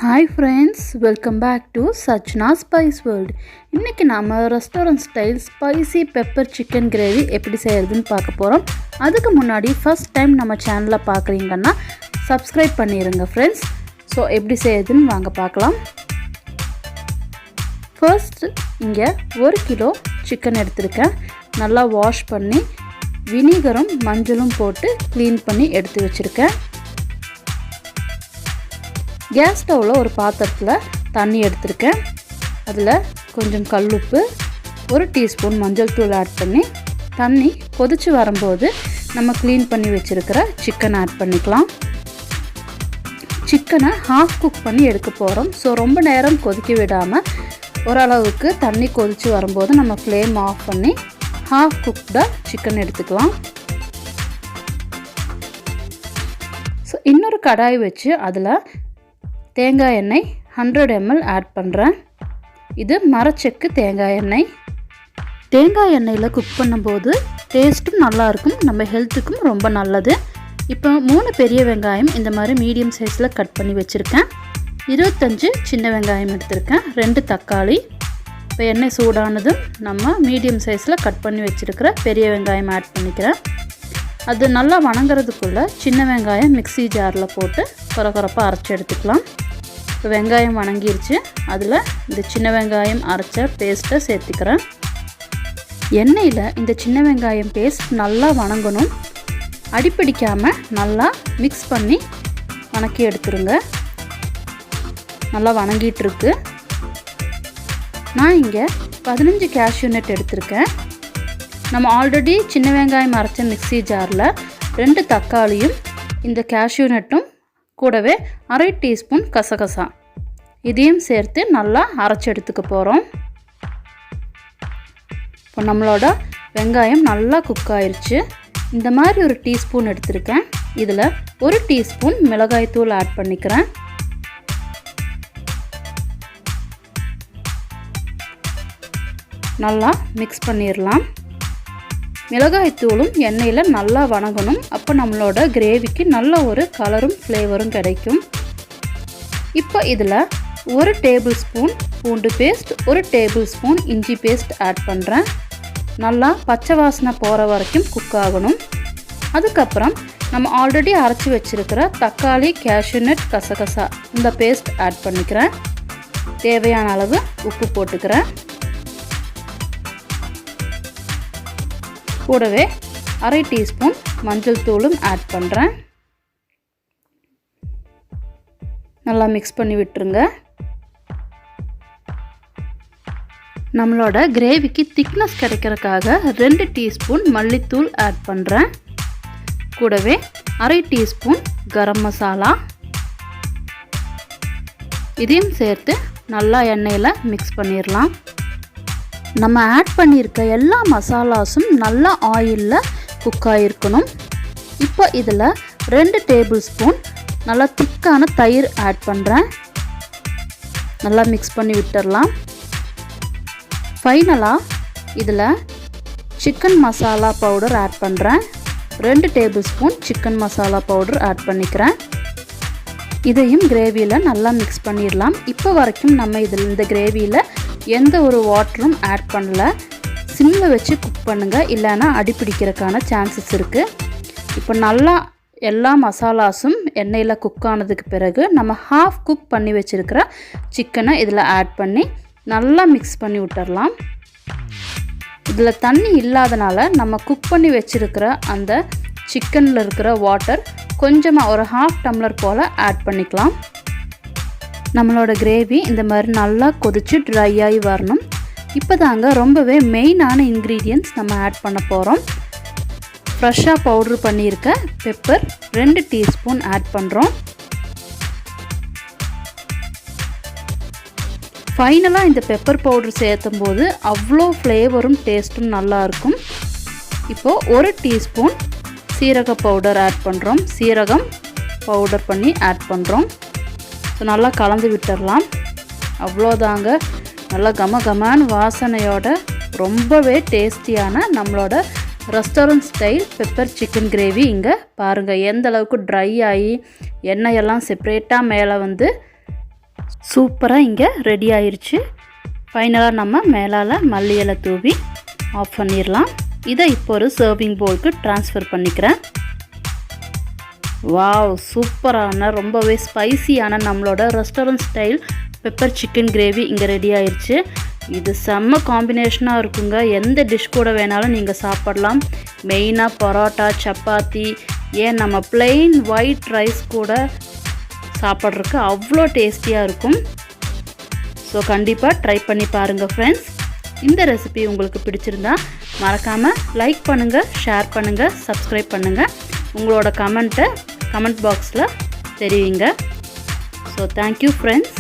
Hi friends, welcome back to Sachna Spice World. இன்னைக்கு நாம restaurant style spicy pepper chicken gravy எப்படி செய்யறதுன்னு பார்க்க போறோம். அதுக்கு முன்னாடி ஃபர்ஸ்ட் டைம் நம்ம சேனலை பார்க்குறீங்கன்னா Subscribe பண்ணிருங்க friends. ஸோ எப்படி செய்யறதுன்னு வாங்க பார்க்கலாம். ஃபர்ஸ்ட் இங்கே 1 கிலோ சிக்கன் எடுத்துருக்கேன். நல்லா வாஷ் பண்ணி வினிகரும் மஞ்சளும் போட்டு க்ளீன் பண்ணி எடுத்து வச்சுருக்கேன். கேஸ் ஸ்டவ்வில் ஒரு பாத்திரத்தில் தண்ணி எடுத்துருக்கேன். அதில் கொஞ்சம் கல்லுப்பு, 1 டீஸ்பூன் மஞ்சள் தூள் ஆட் பண்ணி தண்ணி கொதித்து வரும்போது நம்ம க்ளீன் பண்ணி வச்சுருக்கிற சிக்கன் ஆட் பண்ணிக்கலாம். சிக்கனை ஹாஃப் குக் பண்ணி எடுக்க போகிறோம். ஸோ ரொம்ப நேரம் கொதிக்க விடாமல் ஓரளவுக்கு தண்ணி கொதித்து வரும்போது நம்ம ஃப்ளேம் ஆஃப் பண்ணி ஹாஃப் குக்டாக சிக்கன் எடுத்துக்கலாம். ஸோ இன்னொரு கடாய் வச்சு அதில் தேங்காய் எண்ணெய் 100 ml ஆட் பண்ணுறேன். இது மரச்செக்கு தேங்காய் எண்ணெய். தேங்காய் எண்ணெயில் குக் பண்ணும்போது டேஸ்ட்டும் நல்லாயிருக்கும், நம்ம ஹெல்த்துக்கும் ரொம்ப நல்லது. இப்போ 3 பெரிய வெங்காயம் இந்த மாதிரி மீடியம் சைஸில் கட் பண்ணி வச்சுருக்கேன். 25 சின்ன வெங்காயம் எடுத்திருக்கேன். 2 தக்காளி. இப்போ எண்ணெய் சூடானதும் நம்ம மீடியம் சைஸில் கட் பண்ணி வச்சுருக்கிற பெரிய வெங்காயம் ஆட் பண்ணிக்கிறேன். அது நல்லா வணங்குறதுக்குள்ளே சின்ன வெங்காயம் மிக்ஸி ஜாரில் போட்டு கொரகொரப்பாக அரைச்சி எடுத்துக்கலாம். இப்போ வெங்காயம் வணங்கிருச்சு. அதில் இந்த சின்ன வெங்காயம் அரைச்ச பேஸ்ட்டை சேர்த்துக்கிறேன். எண்ணெயில் இந்த சின்ன வெங்காயம் பேஸ்ட் நல்லா வணங்கணும். அடிப்பிடிக்காமல் நல்லா மிக்ஸ் பண்ணி வணக்கி எடுத்துருங்க. நல்லா வணங்கிட்டுருக்கு. நான் இங்கே 15 cashew நட் எடுத்திருக்கேன். நம்ம ஆல்ரெடி சின்ன வெங்காயம் அரைச்ச மிக்ஸி ஜாரில் 2 தக்காளியும் இந்த cashew நட்டும் கூடவே 1/2 டீஸ்பூன் கசகசா இதையும் சேர்த்து நல்லா அரைச்சி எடுத்துக்க போகிறோம். இப்போ நம்மளோட வெங்காயம் நல்லா குக் ஆயிடுச்சு. இந்த மாதிரி ஒரு டீஸ்பூன் எடுத்திருக்கேன். இதில் 1 டீஸ்பூன் மிளகாய் தூள் ஆட் பண்ணிக்கிறேன். நல்லா மிக்ஸ் பண்ணிடலாம். மிளகாய் தூளும் எண்ணெயில் நல்லா வணங்கணும். அப்போ நம்மளோட கிரேவிக்கு நல்ல ஒரு கலரும் ஃப்ளேவரும் கிடைக்கும். இப்போ இதில் 1 டேபிள் ஸ்பூன் பூண்டு பேஸ்ட், 1 டேபிள் ஸ்பூன் இஞ்சி பேஸ்ட் ஆட் பண்ணுறேன். நல்லா பச்சை வாசனை போகிற வரைக்கும் குக் ஆகணும். அதுக்கப்புறம் நம்ம ஆல்ரெடி அரைச்சி வச்சுருக்கிற தக்காளி, cashew நட், கசகசா இந்த பேஸ்ட் ஆட் பண்ணிக்கிறேன். தேவையான அளவு உப்பு போட்டுக்கிறேன். கூடவே 1/2 டீஸ்பூன் மஞ்சள் தூளும் ஆட் பண்ணுறேன். நல்லா மிக்ஸ் பண்ணி விட்டுருங்க. நம்மளோட கிரேவிக்கு திக்னஸ் கிடைக்கிறதுக்காக 2 டீஸ்பூன் மல்லித்தூள் ஆட் பண்ணுறேன். கூடவே 1/2 டீஸ்பூன் கரம் மசாலா இதையும் சேர்த்து நல்லா எண்ணெயில் மிக்ஸ் பண்ணிடலாம். நம்ம ஆட் பண்ணியிருக்க எல்லா மசாலாஸும் நல்லா ஆயிலில் குக் ஆகிருக்கணும். இப்போ இதில் 2 டேபிள் ஸ்பூன் நல்லா திக்கான தயிர் ஆட் பண்ணுறேன். நல்லா மிக்ஸ் பண்ணி விட்டுடலாம். ஃபைனலாக இதில் சிக்கன் மசாலா பவுடர் ஆட் பண்ணுறேன். 2 table spoon chicken masala powder add பண்ணிக்கிறேன். இதையும் கிரேவியில் நல்லா மிக்ஸ் பண்ணிடலாம். இப்போ வரைக்கும் நம்ம இந்த கிரேவியில் எந்த ஒரு வாட்டரும் ஆட் பண்ணல. சிம்மில் வச்சு குக் பண்ணுங்கள், இல்லைன்னா அடிப்பிடிக்கிறதுக்கான சான்சஸ் இருக்குது. இப்போ நல்லா எல்லா மசாலாஸும் எண்ணெயில் குக் ஆனதுக்கு பிறகு நம்ம ஹாஃப் குக் பண்ணி வச்சுருக்கிற சிக்கனை இதில் ஆட் பண்ணி நல்லா மிக்ஸ் பண்ணி விட்டுடலாம். இதில் தண்ணி இல்லாதனால நம்ம குக் பண்ணி வச்சுருக்கிற அந்த சிக்கனில் இருக்கிற வாட்டர் கொஞ்சமாக ஒரு 1/2 டம்ளர் போல் ஆட் பண்ணிக்கலாம். நம்மளோட கிரேவி இந்த மாதிரி நல்லா கொதித்து ட்ரை ஆகி வரணும். இப்போ தாங்க ரொம்பவே மெயினான இன்க்ரீடியன்ட்ஸ் நம்ம ஆட் பண்ண போகிறோம். ஃப்ரெஷ்ஷாக பவுட்ரு பண்ணியிருக்க பெப்பர் 2 டீஸ்பூன் ஆட் பண்ணுறோம். ஃபைனலாக இந்த பெப்பர் பவுட்ரு சேர்த்தும் போது அவ்வளோ ஃப்ளேவரும் டேஸ்ட்டும் நல்லாயிருக்கும். இப்போது 1 டீஸ்பூன் சீரக பவுடர் ஆட் பண்ணுறோம். சீரகம் பவுடர் பண்ணி ஆட் பண்ணுறோம். ஸோ நல்லா கலந்து விட்டுடலாம். அவ்வளோதாங்க, நல்லா கமகமான வாசனையோட ரொம்பவே டேஸ்டியான நம்மளோட restaurant style pepper chicken gravy இங்கே பாருங்கள் எந்த அளவுக்கு ட்ரை ஆகி எண்ணெயெல்லாம் செப்ரேட்டாக மேலே வந்து சூப்பராக இங்கே ரெடி ஆயிடுச்சு. ஃபைனலாக நம்ம மேலால் மல்லி இலை தூவி ஆஃப் பண்ணிடலாம். இதை இப்போ ஒரு சர்விங் பவுலுக்கு ட்ரான்ஸ்ஃபர் பண்ணிக்கிறேன். வாவ், சூப்பரான ரொம்பவே ஸ்பைசியான நம்மளோட restaurant style pepper chicken gravy இங்கே ரெடி ஆயிடுச்சு. இது செம்ம காம்பினேஷனாக இருக்குங்க. எந்த டிஷ் கூட வேணாலும் நீங்கள் சாப்பிடலாம். மெயினாக பரோட்டா, சப்பாத்தி, ஏன் நம்ம plain ஒயிட் ரைஸ் கூட சாப்பிட்றதுக்கு அவ்வளோ டேஸ்டியாக இருக்கும். ஸோ கண்டிப்பாக ட்ரை பண்ணி பாருங்கள் ஃப்ரெண்ட்ஸ். இந்த ரெசிபி உங்களுக்கு பிடிச்சிருந்தா மறக்காமல் லைக் பண்ணுங்கள், ஷேர் பண்ணுங்கள், சப்ஸ்கிரைப் பண்ணுங்கள். உங்களோட கமெண்ட் பாக்ஸில் தெரிவிங்க. So thank you friends.